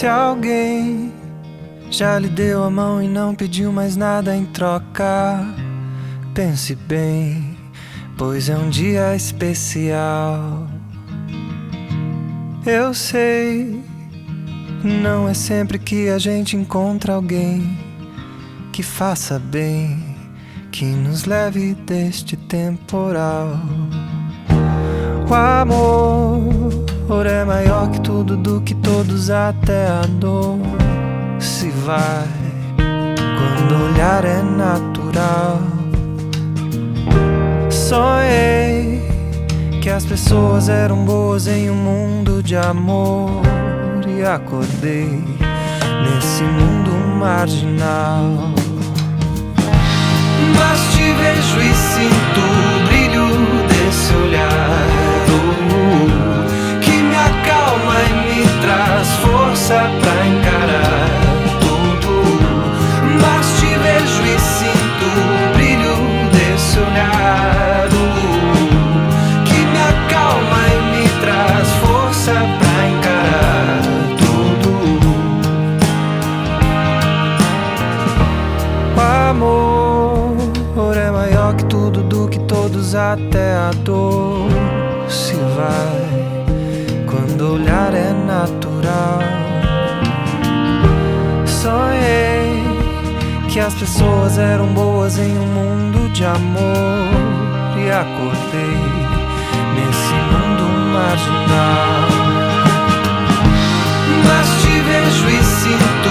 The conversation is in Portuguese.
Se alguém já lhe deu a mão e não pediu mais nada em troca, pense bem, pois é um dia especial. Eu sei, não é sempre que a gente encontra alguém que faça bem, que nos leve deste temporal. O amor é maior que tudo, do que todos, até a dor se vai quando o olhar é natural. Sonhei que as pessoas eram boas em um mundo de amor, e acordei nesse mundo marginal. Mas te vejo e sinto o brilho desse olhar, que me acalma e me traz força pra encarar tudo. Mas te vejo e sinto o brilho desse olhar, que me acalma e me traz força pra encarar tudo. O amor é maior que tudo, do que todos, até a dor se vai quando o olhar é natural. Sonhei que as pessoas eram boas em um mundo de amor, e acordei nesse mundo marginal. Mas te vejo e sinto